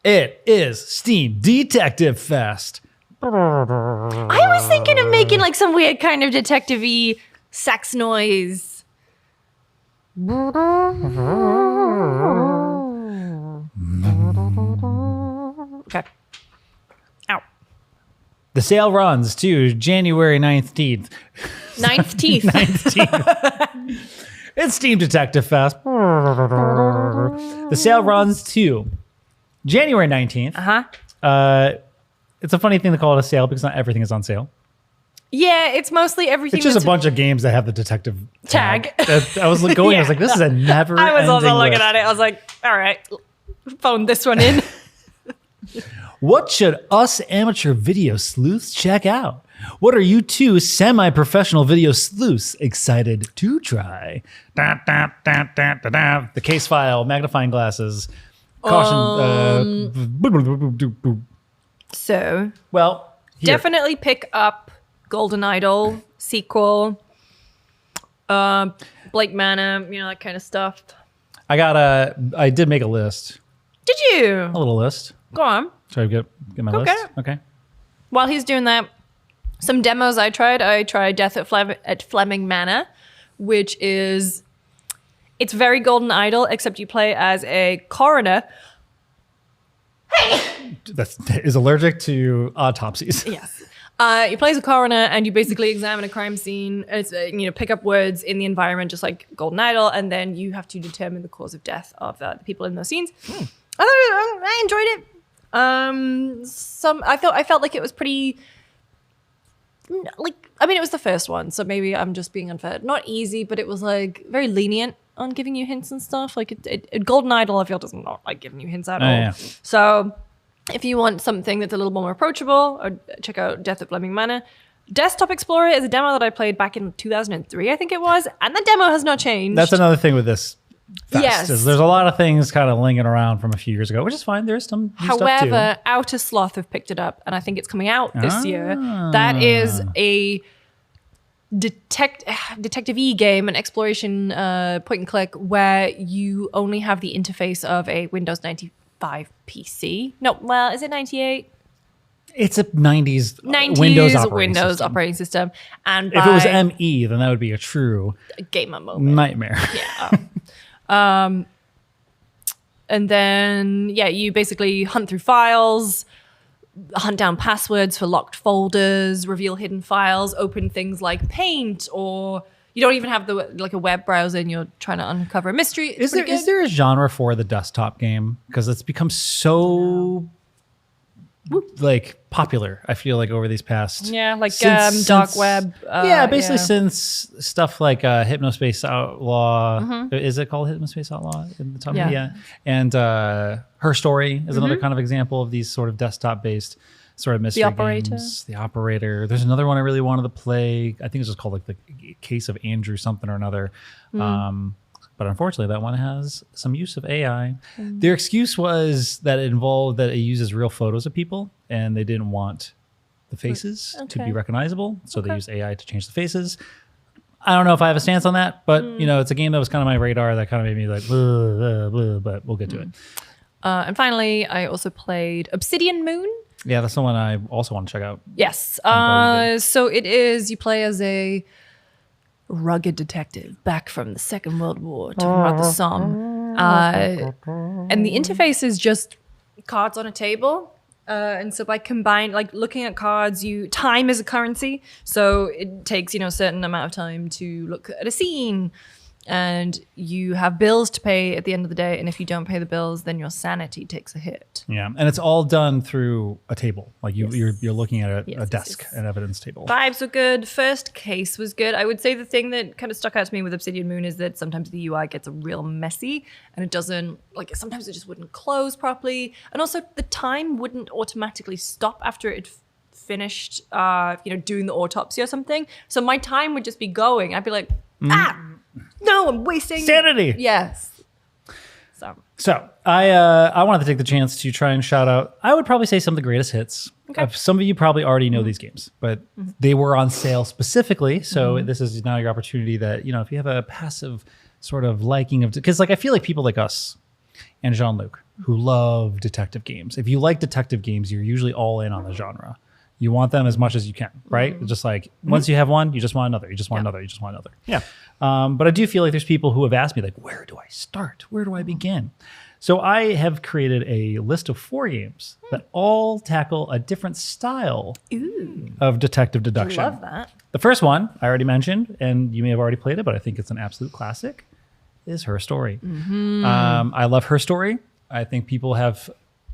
It is Steam Detective Fest. I was thinking of making like some weird kind of detective-y sax noise. Okay. Ow. The sale runs to January 19th. Ninth teeth. 19th. It's Steam Detective Fest. The sale runs to January 19th. It's a funny thing to call it a sale because not everything is on sale. Yeah, it's mostly everything. It's just a bunch of games that have the detective tag. I was going, I was like, this is a never I was also looking list. at it. I was like, all right, phone this one in. What should us amateur video sleuths check out? What are you two semi-professional video sleuths excited to try? The case file, magnifying glasses, caution. So, Well, here. definitely pick up Golden Idol sequel, Blake Manor, that kind of stuff. I did make a list, Did you? a little list. Go on. Try to get my Okay. list. Okay. While he's doing that, some demos I tried. I tried Death at Fleming Manor, which is, it's very Golden Idol, except you play as a coroner. That is allergic to autopsies. Yes. You play as a coroner and you basically examine a crime scene. It's, pick up words in the environment, just like Golden Idol, and then you have to determine the cause of death of the people in those scenes. I enjoyed it. I felt like it was pretty, it was the first one, so maybe I'm just being unfair. Not easy, but it was like very lenient on giving you hints and stuff. Like Golden Idol, I feel, does not like giving you hints at all. Yeah. So if you want something that's a little more approachable, check out Death at Fleming Manor. Desktop Explorer is a demo that I played back in 2003, I think it was, and the demo has not changed. That's another thing with this fest. Yes. Is there's a lot of things kind of lingering around from a few years ago, which is fine. There's some new stuff too. However, Outer Sloth have picked it up, and I think it's coming out this year. That is a detective-y game, an exploration point and click, where you only have the interface of a Windows 95 PC. No, well, is it 98? It's a 90s, 90s Windows operating system. And If it was ME, then that would be a true gamer moment. nightmare. Yeah. And then, you basically hunt through files, hunt down passwords for locked folders, reveal hidden files, open things like Paint, or you don't even have a web browser and you're trying to uncover a mystery. Is there a genre for the desktop game? Because it's become so popular, I feel like, over these past dark web. Since stuff like Hypnospace Outlaw, is it called Hypnospace Outlaw in the top? Yeah. And Her Story is another kind of example of these sort of desktop based sort of mystery games. The Operator. There's another one I really wanted to play. I think it's just called the Case of Andrew something or another. But unfortunately, that one has some use of AI. Their excuse was that it uses real photos of people, and they didn't want the faces to be recognizable, so they used AI to change the faces. I don't know if I have a stance on that, but it's a game that was kind of my radar that kind of made me like, blah, blah, blah, but we'll get to it. And finally, I also played Obsidian Moon. Yeah, that's the one I also want to check out. Yes. So it is, you play as a rugged detective back from the Second World War talking about the Somme. And the interface is just cards on a table. And so by looking at cards, time is a currency. So it takes, a certain amount of time to look at a scene. And you have bills to pay at the end of the day. And if you don't pay the bills, then your sanity takes a hit. Yeah, and it's all done through a table. Like you're looking at a desk, an evidence table. Vibes were good. First case was good. I would say the thing that kind of stuck out to me with Obsidian Moon is that sometimes the UI gets real messy and it doesn't, sometimes it just wouldn't close properly. And also the time wouldn't automatically stop after it finished, doing the autopsy or something. So my time would just be going. I'd be like, no, I'm wasting sanity. Yes. So I wanted to take the chance to try and shout out, I would probably say some of the greatest hits. Okay. Some of you probably already know these games, but they were on sale specifically. So this is now your opportunity that, if you have a passive sort of liking of, because I feel like people like us and Jean-Luc who love detective games. If you like detective games, you're usually all in on the genre. You want them as much as you can, right? It's just like once you have one, you just want another. You just want another. You just want another. Yeah. But I do feel like there's people who have asked me, like, where do I start? Where do I begin? So I have created a list of 4 games that all tackle a different style of detective deduction. Love that. The first one I already mentioned, and you may have already played it, but I think it's an absolute classic, is Her Story. I love Her Story. I think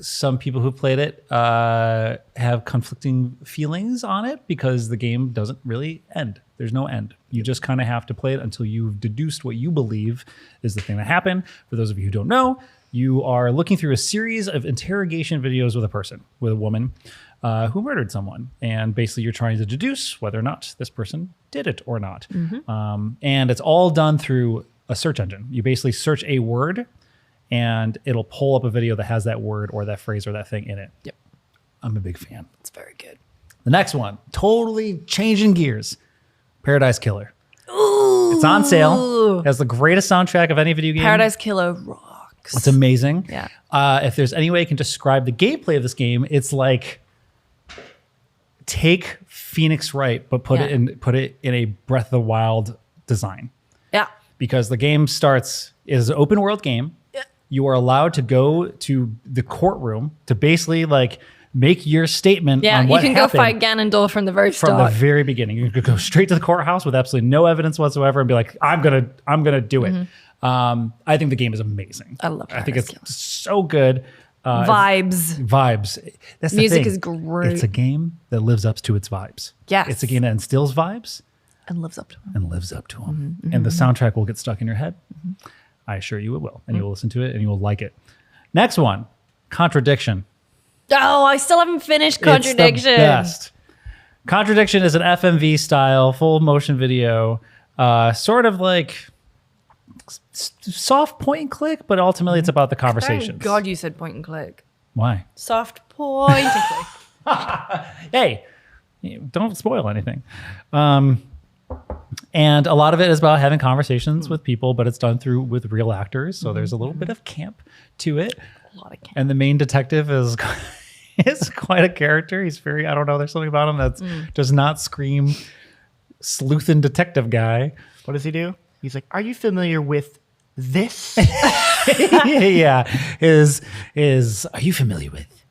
some people who played it have conflicting feelings on it because the game doesn't really end. There's no end. You just kind of have to play it until you've deduced what you believe is the thing that happened. For those of you who don't know, you are looking through a series of interrogation videos with a woman who murdered someone. And basically you're trying to deduce whether or not this person did it or not. And it's all done through a search engine. You basically search a word and it'll pull up a video that has that word or that phrase or that thing in it. Yep. I'm a big fan. It's very good. The next one, totally changing gears, Paradise Killer. Ooh. It's on sale. It has the greatest soundtrack of any video game. Paradise Killer rocks. It's amazing. Yeah. If there's any way I can describe the gameplay of this game, it's like take Phoenix Wright, but put it in a Breath of the Wild design. Yeah. Because the game is an open world game. Yeah. You are allowed to go to the courtroom to basically like make your statement on what happened. You can go fight Ganondorf from the very start. From the very beginning. You could go straight to the courthouse with absolutely no evidence whatsoever and be like, I'm gonna do it. I think the game is amazing. I love it. I think it's so good. Vibes. That's the Music thing. is great. It's a game that lives up to its vibes. Yes. It's a game that instills vibes And lives up to him. and lives up to them. And the soundtrack will get stuck in your head. I assure you it will. And you will listen to it and you will like it. Next one, Contradiction. Oh, I still haven't finished Contradiction. It's the best. Contradiction is an FMV style, full motion video, sort of like soft point and click, but ultimately it's about the conversations. Thank God you said point and click. Why? Soft point and click. Hey, don't spoil anything. And a lot of it is about having conversations with people, but it's done with real actors. So there's a little bit of camp to it. A lot of camp. And the main detective is quite a character. He's very, I don't know, there's something about him that does not scream sleuthin' detective guy. What does he do? He's like, are you familiar with this? Yeah. Are you familiar with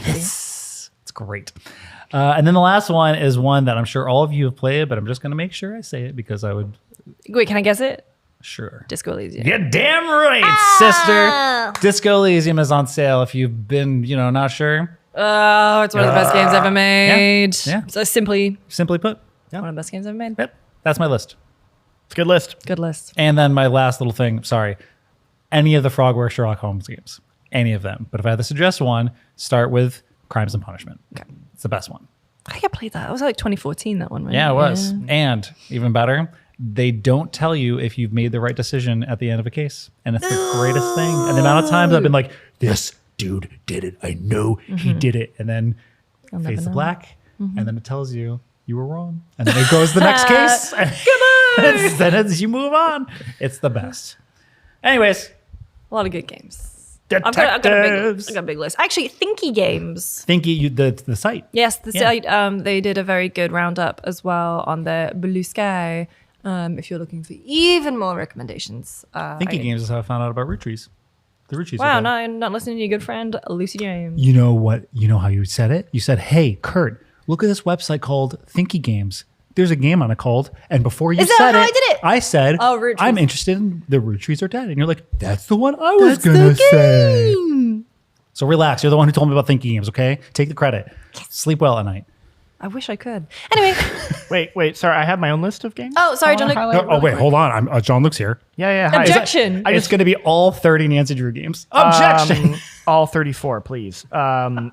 this? It's great. And then the last one is one that I'm sure all of you have played, but I'm just going to make sure I say it because I would. Wait, can I guess it? Sure. Disco Elysium. You're damn right, sister. Disco Elysium is on sale if you've been, not sure. Oh, it's one of the best games ever made. Yeah. So simply put. one of the best games ever made. Yep. That's my list. It's a good list. Good list. And then my last little thing, any of the Frogwares Sherlock Holmes games. Any of them. But if I had to suggest one, start with Crimes and Punishment. Okay. It's the best one. I think I played that. It was like 2014, that one, right? Yeah, it was. And even better, they don't tell you if you've made the right decision at the end of a case. And it's the greatest thing. And the amount of times I've been like, this dude did it. I know he did it. And then face the black. And then it tells you were wrong. And then it goes to the next case. And then as you move on. It's the best. Anyways. A lot of good games. Detectives. I've got a big list. Actually, Thinky Games. Thinky, the site. Yes, the site. They did a very good roundup as well on the Blue Sky. If you're looking for even more recommendations. Thinky Games is how I found out about root trees. The root trees. Wow, not listening to your good friend Lucy James. You know what? You know how you said it? You said, hey, Kurt, look at this website called Thinky Games. There's a game on it called, and before you said how it, I did it? I said, Root Trees. I'm interested in the root trees are dead. And you're like, that's the one I was going to say. So relax. You're the one who told me about Thinky Games, okay? Take the credit. Sleep well at night. I wish I could. Anyway. Wait. Sorry, I have my own list of games. Oh, sorry, John Luke. Wait, hold on. John Luke's here. Yeah. Hi. Objection. It's going to be all 30 Nancy Drew games. Objection. All 34, please. No.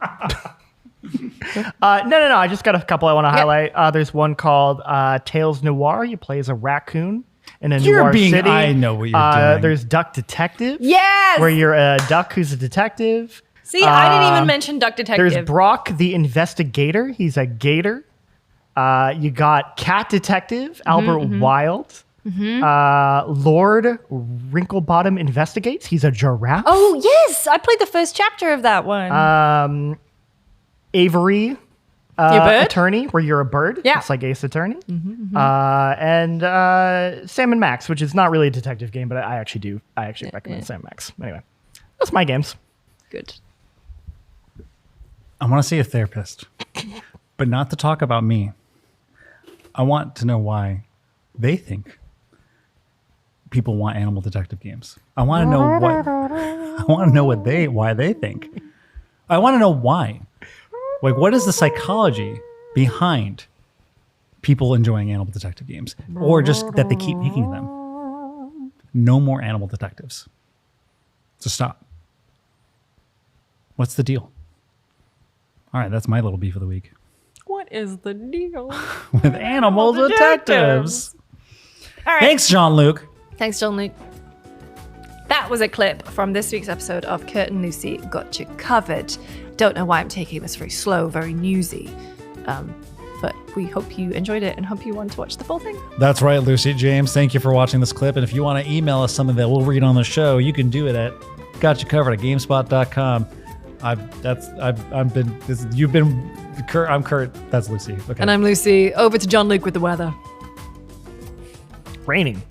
I just got a couple I want to highlight. There's one called Tales Noir. You play as a raccoon in a noir city. I know what you're doing. There's Duck Detective. Yes. Where you're a duck who's a detective. See, I didn't even mention Duck Detective. There's Brock the Investigator. He's a gator. You got Cat Detective, Albert Wild. Lord Wrinklebottom Investigates. He's a giraffe. Oh, yes. I played the first chapter of that one. Avery. Your bird? Attorney, where you're a bird. Yeah. It's like Ace Attorney. And Sam and Max, which is not really a detective game, but I actually recommend Sam and Max. Anyway, that's my games. Good. I want to see a therapist, but not to talk about me. I want to know why they think people want animal detective games. I want to know why they think. I want to know why. Like, what is the psychology behind people enjoying animal detective games, or just that they keep making them? No more animal detectives. So stop. What's the deal? All right, that's my little beef of the week. What is the deal with animal detectives? All right. Thanks, Jean-Luc. Thanks, Jean-Luc. That was a clip from this week's episode of Kurt and Lucy Got You Covered. Don't know why I'm taking this very slow, very newsy. But we hope you enjoyed it and hope you want to watch the full thing. That's right, Lucy James. Thank you for watching this clip. And if you want to email us something that we'll read on the show, you can do it at GotYouCovered@GameSpot.com. You've been Kurt. I'm Kurt. That's Lucy. Okay. And I'm Lucy. Over to Jean-Luc with the weather. Raining.